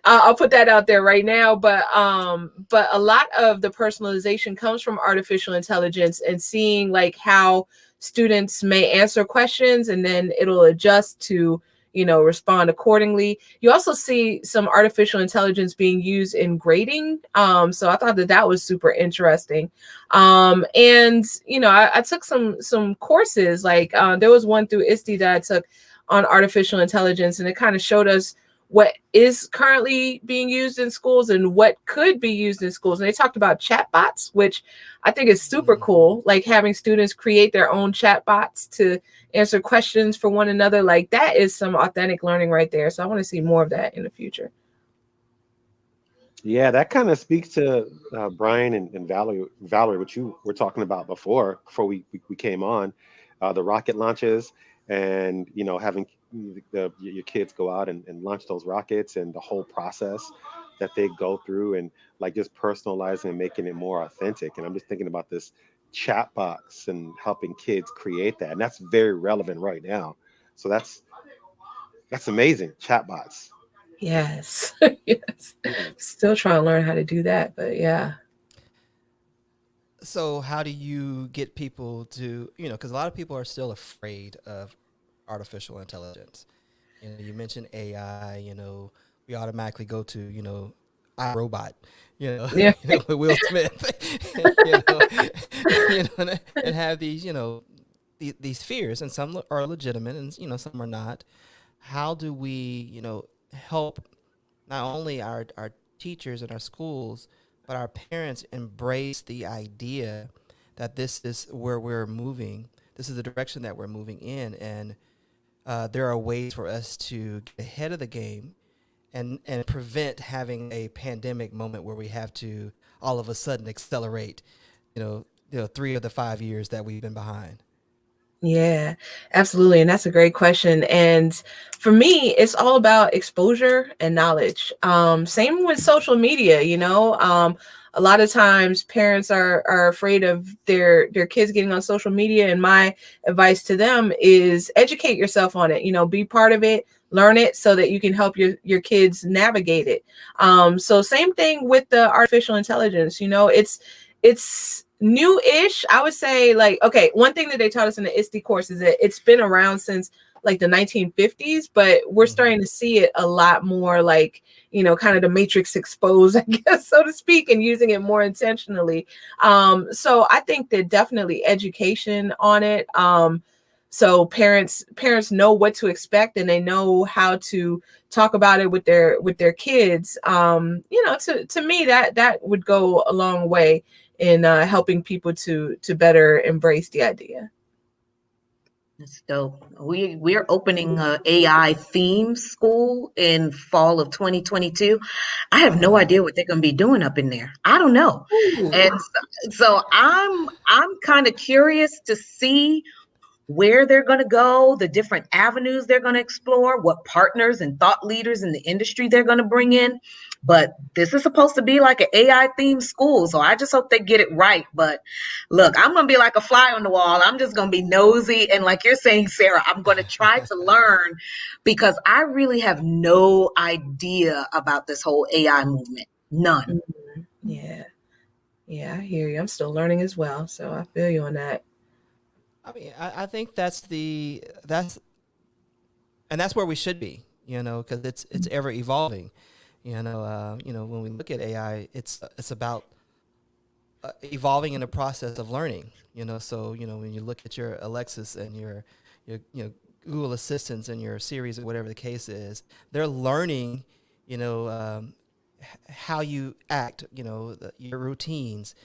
[SPEAKER 4] I'll put that out there right now, but a lot of the personalization comes from artificial intelligence and seeing like how students may answer questions, and then it'll adjust to respond accordingly. You also see some artificial intelligence being used in grading, so I thought that was super interesting. And I took some courses, like there was one through ISTE that I took on artificial intelligence, and it kind of showed us what is currently being used in schools and what could be used in schools. And they talked about chatbots, which I think is super cool, like having students create their own chatbots to answer questions for one another. Like that is some authentic learning right there. So I want to see more of that in the future.
[SPEAKER 5] Yeah, that kind of speaks to Brian and Valerie, what you were talking about before we came on, the rocket launches, and having your kids go out and launch those rockets, and the whole process that they go through, and like just personalizing and making it more authentic. And I'm just thinking about this chat box and helping kids create that, and that's very relevant right now. So that's amazing, chatbots.
[SPEAKER 4] Yes. Yes. Still trying to learn how to do that, but yeah.
[SPEAKER 1] So how do you get people to, because a lot of people are still afraid of artificial intelligence. You mentioned AI, we automatically go to, iRobot,
[SPEAKER 4] Yeah.
[SPEAKER 1] with Will Smith, and have these, these fears, and some are legitimate, and some are not. How do we, help not only our teachers and our schools, but our parents embrace the idea that this is where we're moving. This is the direction that we're moving in, and there are ways for us to get ahead of the game and prevent having a pandemic moment where we have to all of a sudden accelerate, 3 of the 5 years that we've been behind.
[SPEAKER 4] Yeah, absolutely. And that's a great question. And for me, it's all about exposure and knowledge. Same with social media, a lot of times parents are afraid of their kids getting on social media. And my advice to them is educate yourself on it, be part of it, learn it so that you can help your kids navigate it. So same thing with the artificial intelligence, it's new-ish, I would say. Like, okay, one thing that they taught us in the ISTE course is that it's been around since like the 1950s, but we're starting to see it a lot more, like, kind of the matrix exposed, I guess, so to speak, and using it more intentionally. So I think that definitely education on it. So parents know what to expect, and they know how to talk about it with their kids. To me, that would go a long way in helping people to better embrace the idea.
[SPEAKER 2] That's dope. We're opening a AI theme school in fall of 2022. I have no idea what they're going to be doing up in there. I don't know.
[SPEAKER 4] Ooh.
[SPEAKER 2] And so I'm kind of curious to see where they're going to go, the different avenues they're going to explore, what partners and thought leaders in the industry they're going to bring in. But this is supposed to be like an AI themed school, so I just hope they get it right. But look, I'm going to be like a fly on the wall. I'm just going to be nosy. And like you're saying, Sarah, I'm going to try to learn, because I really have no idea about this whole AI movement. None.
[SPEAKER 4] Mm-hmm. Yeah. Yeah, I hear you. I'm still learning as well, so I feel you on that.
[SPEAKER 1] I mean, I think that's where we should be, because it's ever evolving. When we look at AI, it's about evolving in the process of learning. So when you look at your Alexis and your Google Assistants and your Series or whatever the case is, they're learning, how you act, your routines.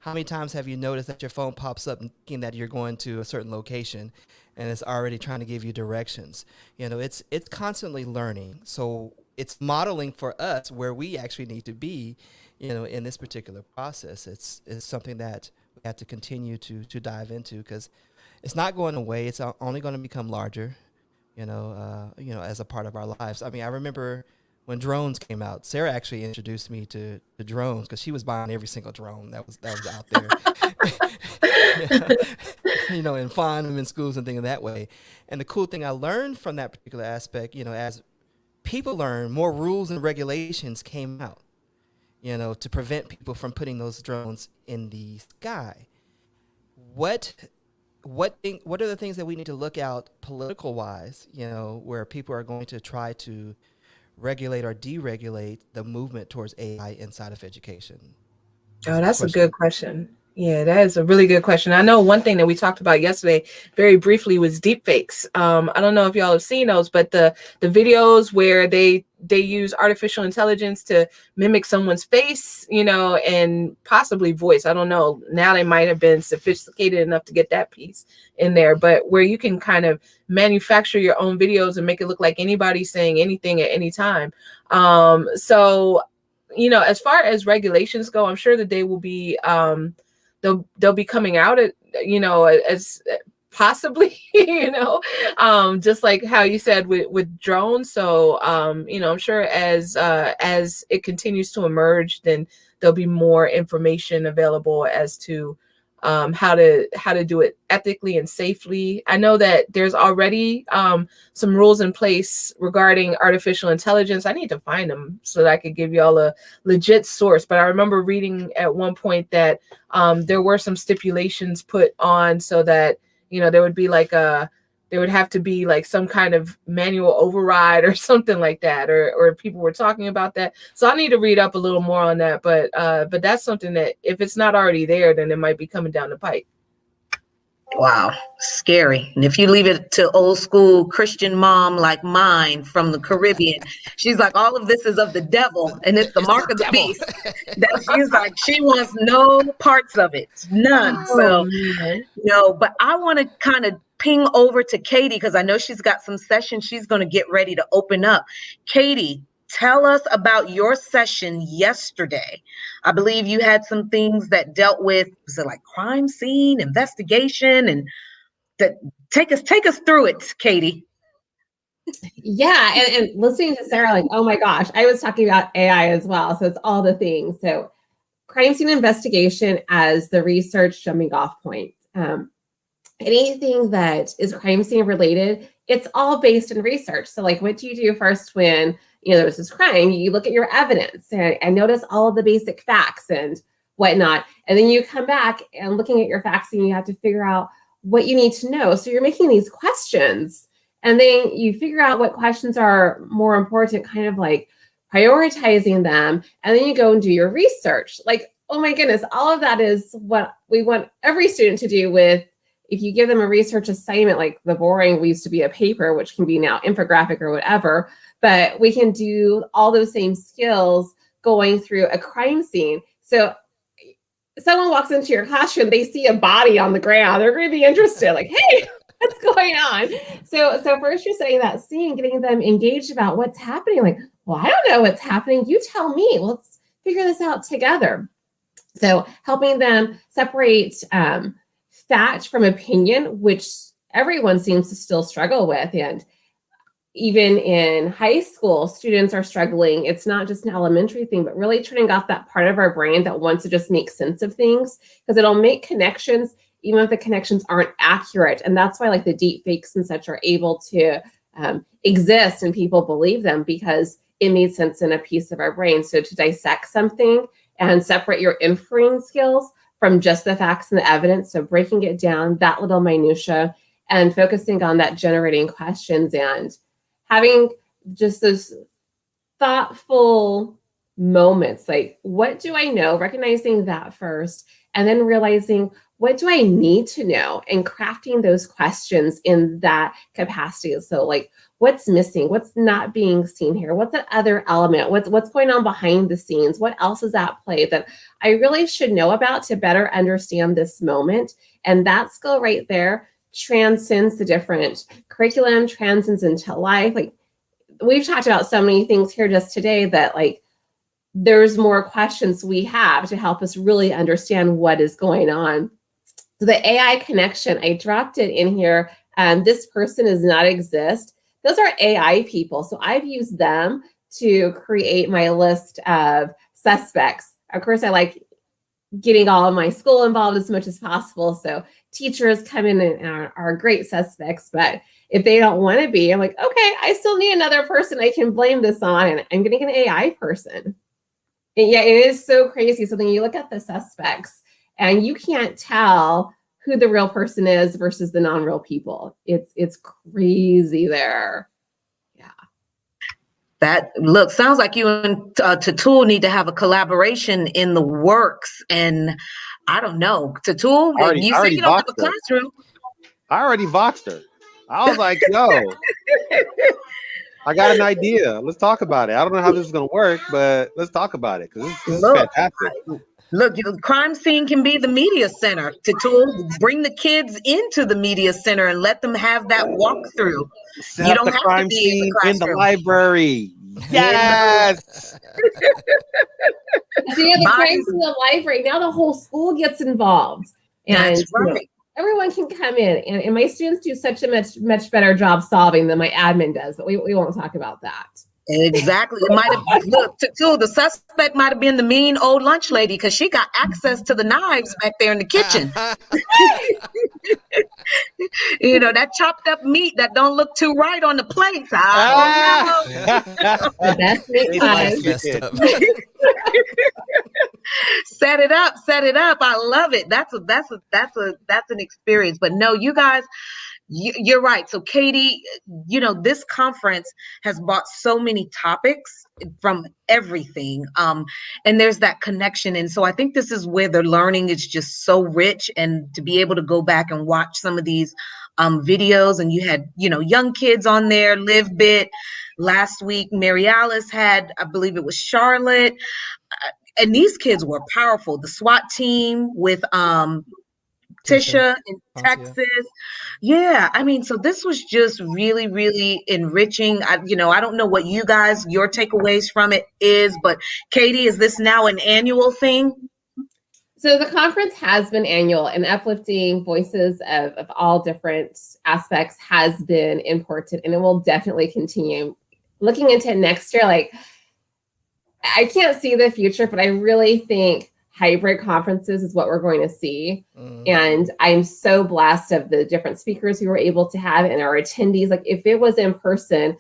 [SPEAKER 1] How many times have you noticed that your phone pops up thinking that you're going to a certain location, and it's already trying to give you directions? It's constantly learning. So it's modeling for us where we actually need to be, in this particular process. It's something that we have to continue to dive into, because it's not going away. It's only going to become larger. as a part of our lives. I mean, I remember when drones came out, Sarah actually introduced me to drones because she was buying every single drone that was out there. And flying them in schools and things of that way. And the cool thing I learned from that particular aspect, as people learn, more rules and regulations came out, to prevent people from putting those drones in the sky. What are the things that we need to look out political wise, where people are going to try to regulate or deregulate the movement towards AI inside of education?
[SPEAKER 4] Oh, that's a good question. Yeah, that is a really good question. I know one thing that we talked about yesterday very briefly was deepfakes. I don't know if y'all have seen those, but the videos where they use artificial intelligence to mimic someone's face, and possibly voice. I don't know. Now they might have been sophisticated enough to get that piece in there, but where you can kind of manufacture your own videos and make it look like anybody's saying anything at any time. So, as far as regulations go, I'm sure that they will be they'll be coming out at, as possibly, just like how you said with drones. So, I'm sure as it continues to emerge, then there'll be more information available as to how to do it ethically and safely. I know that there's already some rules in place regarding artificial intelligence. I need to find them so that I could give y'all a legit source. But I remember reading at one point that there were some stipulations put on so that, there would be there would have to be like some kind of manual override or something like that, or people were talking about that. So I need to read up a little more on that, but that's something that if it's not already there, then it might be coming down the pipe.
[SPEAKER 2] Wow, scary. And if you leave it to old school Christian mom like mine from the Caribbean, she's like, all of this is of the devil and it's the mark of the beast. That she's like, she wants no parts of it, none. So, but I want to kind of ping over to Katie because I know she's got some sessions she's going to get ready to open up. Katie, tell us about your session yesterday. I believe you had some things that dealt with, was it like crime scene investigation, and that take us through it, Katie.
[SPEAKER 6] Yeah, and listening to Sarah, like, oh my gosh, I was talking about AI as well. So it's all the things. So crime scene investigation as the research jumping off point. Anything that is crime scene related, it's all based in research. So like, what do you do first when there's this crime? You look at your evidence and notice all of the basic facts and whatnot. And then you come back and looking at your facts and you have to figure out what you need to know. So you're making these questions and then you figure out what questions are more important, kind of like prioritizing them. And then you go and do your research. Like, oh my goodness, all of that is what we want every student to do with, if you give them a research assignment, like the boring, we used to be a paper, which can be now infographic or whatever, but we can do all those same skills going through a crime scene. So someone walks into your classroom, they see a body on the ground, they're going to be interested, like, hey, what's going on? So first you're setting that scene, getting them engaged about what's happening. Like, well, I don't know what's happening. You tell me. Let's figure this out together. So helping them separate fact from opinion, which everyone seems to still struggle with. And even in high school, students are struggling. It's not just an elementary thing, but really turning off that part of our brain that wants to just make sense of things, because it'll make connections, even if the connections aren't accurate. And that's why like the deep fakes and such are able to exist and people believe them, because it made sense in a piece of our brain. So to dissect something and separate your inferring skills from just the facts and the evidence. So breaking it down, that little minutia, and focusing on that generating questions and having just those thoughtful moments. Like, what do I know? Recognizing that first, and then realizing, what do I need to know? And crafting those questions in that capacity. So like, what's missing? What's not being seen here? What's that other element? What's going on behind the scenes? What else is at play that I really should know about to better understand this moment? And that skill right there transcends the different curriculum, transcends into life. Like, we've talked about so many things here just today that like, there's more questions we have to help us really understand what is going on. So the AI connection, I dropped it in here. This person does not exist. those are AI people. So I've used them to create my list of suspects. Of course, I like getting all of my school involved as much as possible. So teachers come in and are great suspects, but if they don't want to be, I'm like, okay, I still need another person I can blame this on, and I'm getting an AI person. And yeah, it is so crazy. So then you look at the suspects and you can't tell who the real person is versus the non-real people. It's crazy there. Yeah.
[SPEAKER 2] That sounds like you and Tatul need to have a collaboration in the works. And I don't know, Tatul, you say you don't have a classroom.
[SPEAKER 5] I already voxed her. I was like, yo, I got an idea. Let's talk about it. I don't know how this is going to work, but let's talk about it, because this is fantastic.
[SPEAKER 2] Look, the crime scene can be the media center. To bring the kids into the media center and let them have that walkthrough.
[SPEAKER 5] Set up the crime scene in the library. Yes.
[SPEAKER 6] So yeah, the crimes in the library. Now the whole school gets involved, and
[SPEAKER 2] that's right.
[SPEAKER 6] Everyone can come in, and my students do such a much better job solving than my admin does. But we won't talk about that.
[SPEAKER 2] Exactly. It might have looked too. The suspect might have been the mean old lunch lady because she got access to the knives back there in the kitchen. You know, that chopped up meat that don't look too right on the plates. Set it up. I love it. That's an experience. But no, you guys, you're right. So Katie, you know, this conference has brought so many topics from everything. And there's that connection. And so I think this is where the learning is just so rich, and to be able to go back and watch some of these videos, and you had, you know, young kids on there, Live Bit. Last week, Mary Alice had, I believe it was Charlotte. And these kids were powerful. The SWAT team with Tisha in Texas. Yeah, I mean, so this was just really, really enriching. I don't know what your takeaways from it is, but Katie, is this now an annual thing?
[SPEAKER 6] So the conference has been annual, and uplifting voices of all different aspects has been important, and it will definitely continue. Looking into next year, like, I can't see the future, but I really think hybrid conferences is what we're going to see. And I'm so blessed of the different speakers we were able to have and our attendees. Like, if it was in person,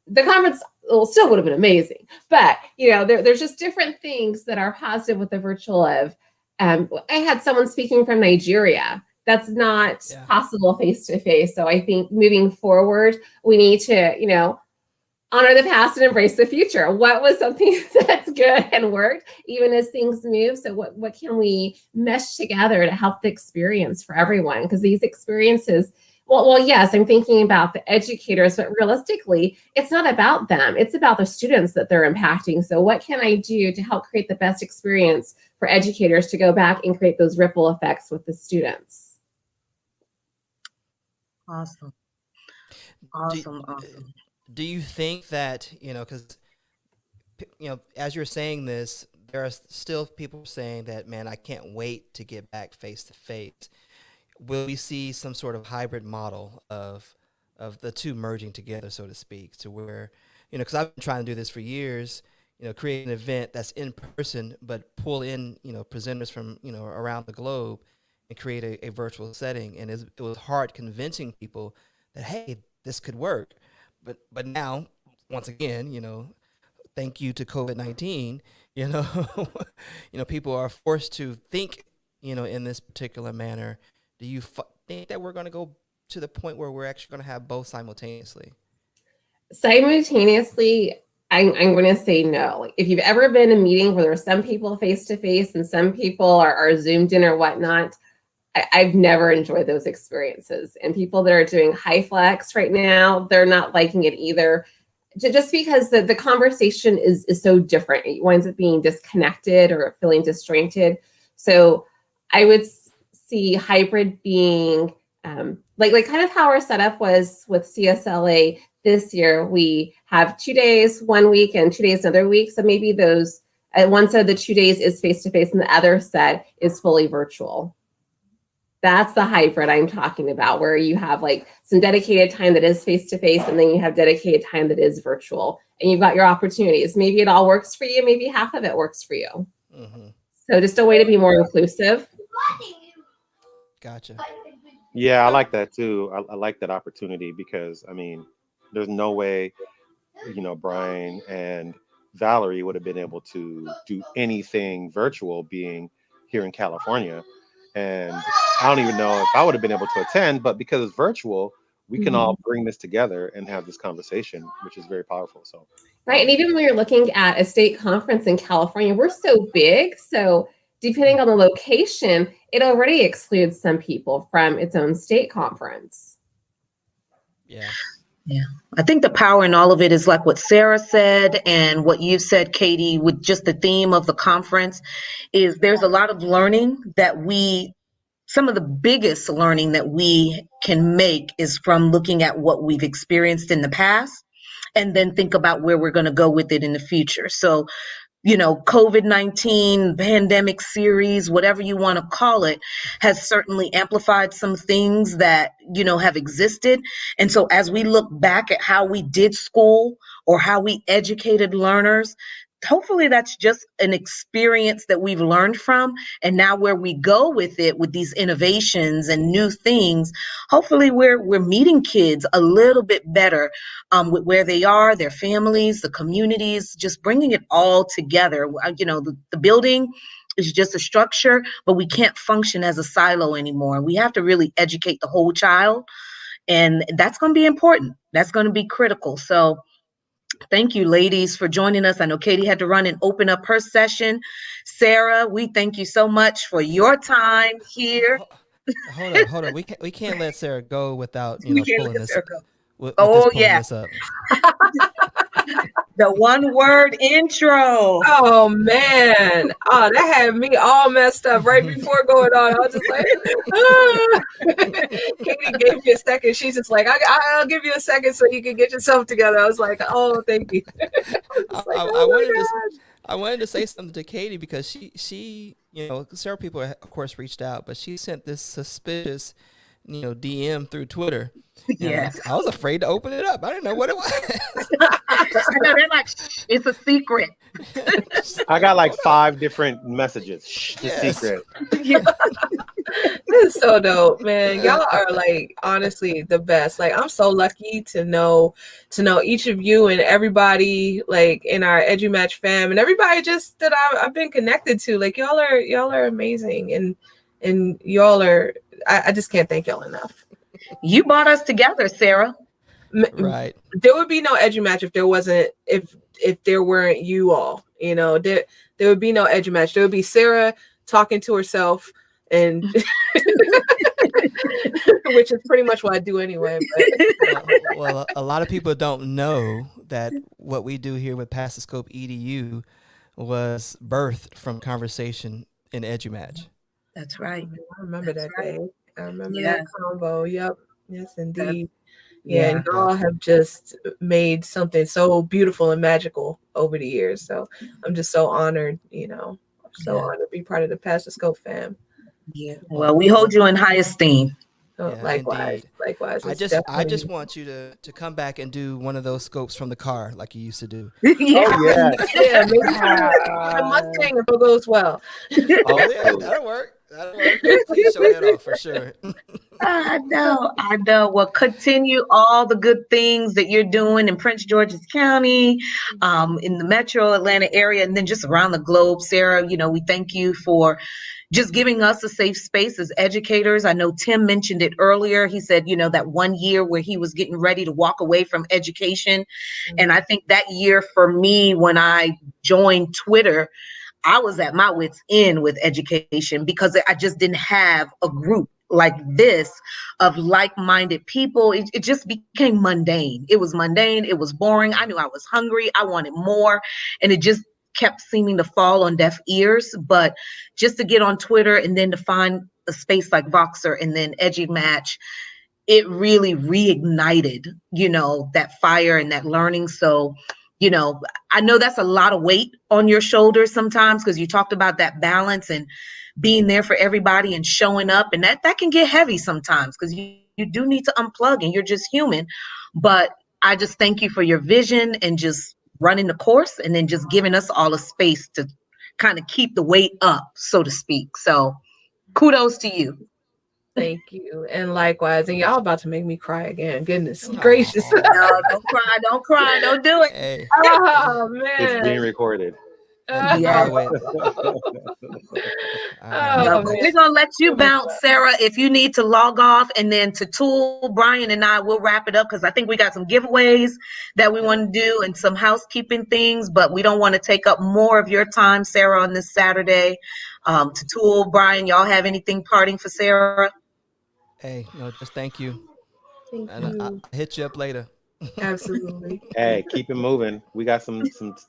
[SPEAKER 6] the conference still would have been amazing. But, you know, there's just different things that are positive with the virtual of, I had someone speaking from Nigeria. That's not possible face-to-face. So I think moving forward, we need to, you know, honor the past and embrace the future. What was something that's good and worked, even as things move? So what can we mesh together to help the experience for everyone? Because these experiences, well, yes, I'm thinking about the educators, but realistically, it's not about them. It's about the students that they're impacting. So what can I do to help create the best experience for educators to go back and create those ripple effects with the students?
[SPEAKER 2] Awesome.
[SPEAKER 1] Do you think that, you know, because, you know, as you're saying this, there are still people saying that, man, I can't wait to get back face to face. Will we see some sort of hybrid model of the two merging together, so to speak, to where, you know, because I've been trying to do this for years, you know, create an event that's in person, but pull in, you know, presenters from, you know, around the globe and create a virtual setting. And it was hard convincing people that, hey, this could work. But now, once again, you know, thank you to COVID-19, you know, people are forced to think, you know, in this particular manner. Do you think that we're going to go to the point where we're actually going to have both simultaneously?
[SPEAKER 6] Simultaneously, I'm going to say no. Like, if you've ever been in a meeting where there are some people face-to-face and some people are Zoomed in or whatnot, I've never enjoyed those experiences. And people that are doing high flex right now, they're not liking it either. Just because the conversation is so different. It winds up being disconnected or feeling disjointed. So I would see hybrid being like kind of how our setup was with CSLA this year. We have 2 days, 1 week, and 2 days another week. So maybe those, one set of the 2 days is face-to-face and the other set is fully virtual. That's the hybrid I'm talking about, where you have like some dedicated time that is face-to-face, and then you have dedicated time that is virtual, and you've got your opportunities. Maybe it all works for you, maybe half of it works for you.
[SPEAKER 1] Mm-hmm.
[SPEAKER 6] So just a way to be more inclusive.
[SPEAKER 1] Gotcha.
[SPEAKER 5] Yeah, I like that too. I like that opportunity because I mean, there's no way, Brian and Valerie would have been able to do anything virtual being here in California. And I don't even know if I would have been able to attend, but because it's virtual, we can all bring this together and have this conversation, which is very powerful. So,
[SPEAKER 6] Right. And even when you're looking at a state conference in California, we're so big. So depending on the location, it already excludes some people from its own state conference.
[SPEAKER 1] Yeah.
[SPEAKER 2] Yeah. I think the power in all of it is like what Sarah said and what you said, Katie, with just the theme of the conference is there's a lot of learning that some of the biggest learning that we can make is from looking at what we've experienced in the past and then think about where we're going to go with it in the future. So COVID-19 pandemic series, whatever you want to call it, has certainly amplified some things that, have existed. And so as we look back at how we did school or how we educated learners, hopefully that's just an experience that we've learned from. And now where we go with it, with these innovations and new things, hopefully we're meeting kids a little bit better with where they are, their families, the communities, just bringing it all together. The building is just a structure, but we can't function as a silo anymore. We have to really educate the whole child. And that's going to be important. That's going to be critical. So thank you, ladies, for joining us. I know Katie had to run and open up her session. Sarah, we thank you so much for your time here.
[SPEAKER 1] Hold up. We can't let Sarah go without
[SPEAKER 2] We can't
[SPEAKER 1] pulling
[SPEAKER 2] let
[SPEAKER 1] this.
[SPEAKER 2] Sarah go.
[SPEAKER 1] With
[SPEAKER 2] Oh,
[SPEAKER 1] this pulling
[SPEAKER 2] yeah.
[SPEAKER 1] this up.
[SPEAKER 2] The one word intro.
[SPEAKER 4] Oh man. Oh, that had me all messed up right before going on. I was just like, Katie gave me a second. She's just like, I'll give you a second so you can get yourself together. I was like, oh, thank you.
[SPEAKER 1] I wanted to say something to Katie because she several people of course reached out, but she sent this suspicious DM through Twitter.
[SPEAKER 2] Yes.
[SPEAKER 1] I was afraid to open it up. I didn't know what it was.
[SPEAKER 2] I know, they're like, it's a secret.
[SPEAKER 5] I got like 5 different messages.
[SPEAKER 1] Yes.
[SPEAKER 5] Secret.
[SPEAKER 4] This is so dope, man. Y'all are like honestly the best. Like I'm so lucky to know each of you and everybody like in our EduMatch fam and everybody just that I've been connected to. Like y'all are amazing and y'all are I just can't thank y'all enough.
[SPEAKER 2] You brought us together, Sarah.
[SPEAKER 1] Right.
[SPEAKER 4] There would be no EduMatch if there weren't you all. There would be no EduMatch. There would be Sarah talking to herself and which is pretty much what I do anyway. But.
[SPEAKER 1] Well, a lot of people don't know that what we do here with PasstheScopeEDU was birthed from conversation in EduMatch.
[SPEAKER 2] That's right.
[SPEAKER 4] I remember that day. I remember
[SPEAKER 2] Yes.
[SPEAKER 4] that combo. Yep. Yes, indeed.
[SPEAKER 2] Yeah.
[SPEAKER 4] And y'all have just made something so beautiful and magical over the years. So I'm just so honored, honored to be part of the PasstheScope fam.
[SPEAKER 2] Yeah. Well, we hold you in high esteem.
[SPEAKER 4] So
[SPEAKER 1] Yeah,
[SPEAKER 4] likewise.
[SPEAKER 1] indeed.
[SPEAKER 4] Likewise.
[SPEAKER 1] I just want you to come back and do one of those scopes from the car like you used to do.
[SPEAKER 2] Yeah.
[SPEAKER 5] Oh yeah.
[SPEAKER 4] Yeah, maybe the Mustang if it goes well.
[SPEAKER 1] Oh yeah, that'll work. Please show that off for sure.
[SPEAKER 2] I know. Well, continue all the good things that you're doing in Prince George's County, in the metro Atlanta area, and then just around the globe. Sarah, we thank you for just giving us a safe space as educators. I know Tim mentioned it earlier. He said, that 1 year where he was getting ready to walk away from education. And I think that year for me, when I joined Twitter, I was at my wit's end with education because I just didn't have a group like this of like-minded people. It just became mundane. It was mundane. It was boring. I knew I was hungry. I wanted more. And it just kept seeming to fall on deaf ears. But just to get on Twitter and then to find a space like Voxer and then EduMatch, it really reignited, that fire and that learning. So I know that's a lot of weight on your shoulders sometimes because you talked about that balance and being there for everybody and showing up. And that can get heavy sometimes because you do need to unplug and you're just human. But I just thank you for your vision and just running the course and then just giving us all a space to kind of keep the weight up, so to speak. So kudos to you.
[SPEAKER 4] Thank you. And likewise. And y'all about to make me cry again. Goodness gracious.
[SPEAKER 2] No, don't cry, don't cry, don't do it.
[SPEAKER 1] Hey,
[SPEAKER 4] Oh,
[SPEAKER 5] It's being
[SPEAKER 4] man.
[SPEAKER 5] recorded.
[SPEAKER 1] and
[SPEAKER 2] Yeah.
[SPEAKER 1] by the way,
[SPEAKER 2] No, but
[SPEAKER 4] man.
[SPEAKER 2] we're gonna let you bounce, Sarah, if you need to log off, and then to Tool, Brian and I will wrap it up because I think we got some giveaways that we want to do and some housekeeping things, but we don't want to take up more of your time, Sarah, on this Saturday. To Tool, Brian, y'all have anything parting for Sarah?
[SPEAKER 1] hey, no, just thank you.
[SPEAKER 4] Thank
[SPEAKER 1] And
[SPEAKER 4] you.
[SPEAKER 1] I'll hit you up later.
[SPEAKER 4] Absolutely.
[SPEAKER 5] Hey, keep it moving. We got some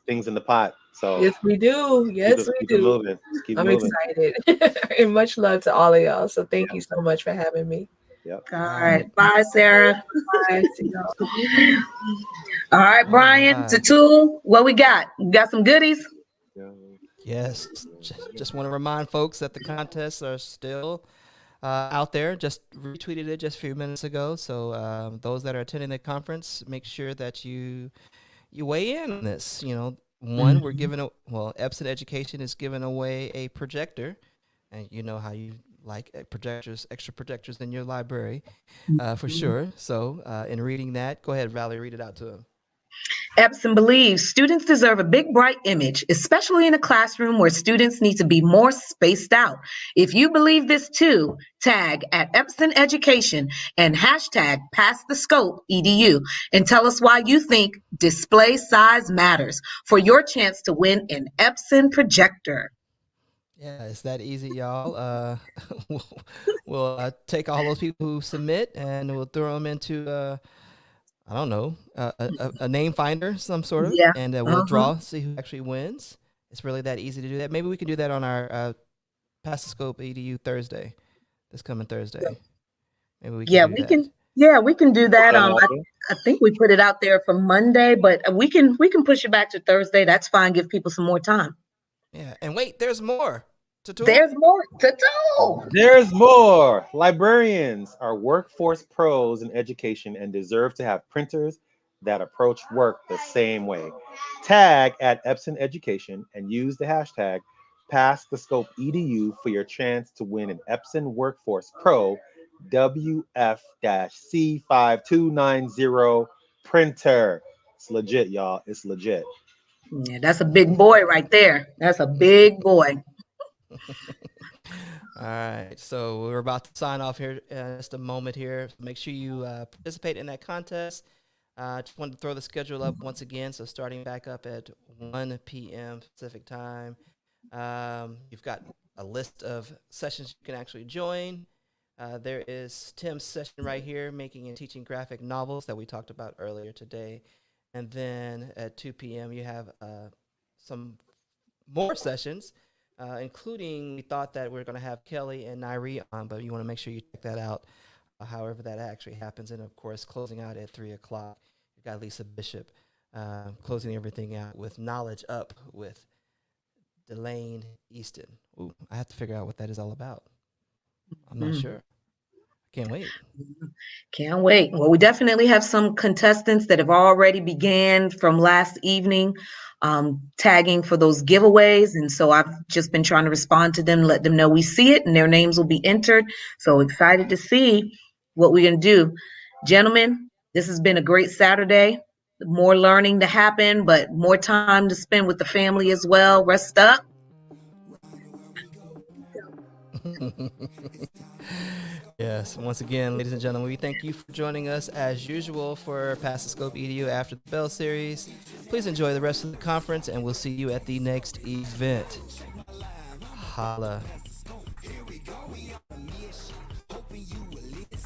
[SPEAKER 5] things in the pot. So
[SPEAKER 4] Yes, we do. Yes, we
[SPEAKER 5] keep it
[SPEAKER 4] do.
[SPEAKER 5] moving. Just keep it
[SPEAKER 4] I'm
[SPEAKER 5] moving.
[SPEAKER 4] excited. And much love to all of y'all. So thank you so much for having me.
[SPEAKER 5] Yep.
[SPEAKER 2] All right, bye, Sarah.
[SPEAKER 4] Bye. See y'all.
[SPEAKER 2] All right, Brian,
[SPEAKER 1] right.
[SPEAKER 2] to Tool, what we got? We got some goodies?
[SPEAKER 5] Yeah.
[SPEAKER 1] Yes, just want to remind folks that the contests are still out there. Just retweeted it just a few minutes ago. So those that are attending the conference, make sure that you weigh in on this. You know, one, we're giving Epson Education is giving away a projector, and you know how you like extra projectors in your library, for sure. So in reading that, go ahead, Valerie, read it out to them.
[SPEAKER 2] Epson believes students deserve a big, bright image, especially in a classroom where students need to be more spaced out. If you believe this too, tag at Epson Education and hashtag PasstheScopeEDU and tell us why you think display size matters for your chance to win an Epson projector.
[SPEAKER 1] Yeah, it's that easy, y'all. We'll take all those people who submit and we'll throw them into I don't know, a name finder, some sort of,
[SPEAKER 2] Yeah.
[SPEAKER 1] and we'll draw, see who actually wins. It's really that easy to do that. Maybe we can do that on our PasstheScopeEDU Thursday, this coming Thursday. Maybe we can
[SPEAKER 2] Yeah,
[SPEAKER 1] do
[SPEAKER 2] we
[SPEAKER 1] that.
[SPEAKER 2] can. Yeah, we can do that.
[SPEAKER 5] Yeah,
[SPEAKER 2] I think we put it out there for Monday, but we can push it back to Thursday. That's fine. Give people some more time.
[SPEAKER 1] Yeah, and wait, there's more.
[SPEAKER 2] There's more to do.
[SPEAKER 5] There's more. Librarians are workforce pros in education and deserve to have printers that approach work the same way. Tag at Epson Education and use the hashtag PasstheScopeEDU for your chance to win an Epson Workforce Pro WF-C5290 printer. It's legit, y'all. It's legit.
[SPEAKER 2] Yeah, that's a big boy right there. That's a big boy.
[SPEAKER 1] All right, so we're about to sign off here in just a moment here. Make sure you participate in that contest. Just wanted to throw the schedule up once again. So starting back up at 1 p.m. Pacific time. You've got a list of sessions you can actually join. There is Tim's session right here, making and teaching graphic novels that we talked about earlier today. And then at 2 p.m. you have some more sessions. Including, we thought that we were going to have Kelly and Nairi on, but you want to make sure you check that out, however that actually happens. And, of course, closing out at 3 o'clock, you've got Lisa Bishop closing everything out with Knowledge Up with Delane Easton. Ooh, I have to figure out what that is all about. I'm not sure. Can't wait.
[SPEAKER 2] Can't wait. Well, we definitely have some contestants that have already began from last evening tagging for those giveaways. And so I've just been trying to respond to them, let them know we see it and their names will be entered. So excited to see what we're going to do. Gentlemen, this has been a great Saturday. More learning to happen, but more time to spend with the family as well. Rest up.
[SPEAKER 1] Yes, once again, ladies and gentlemen, we thank you for joining us as usual for PasstheScopeEDU After the Bell series. Please enjoy the rest of the conference, and we'll see you at the next event. Holla.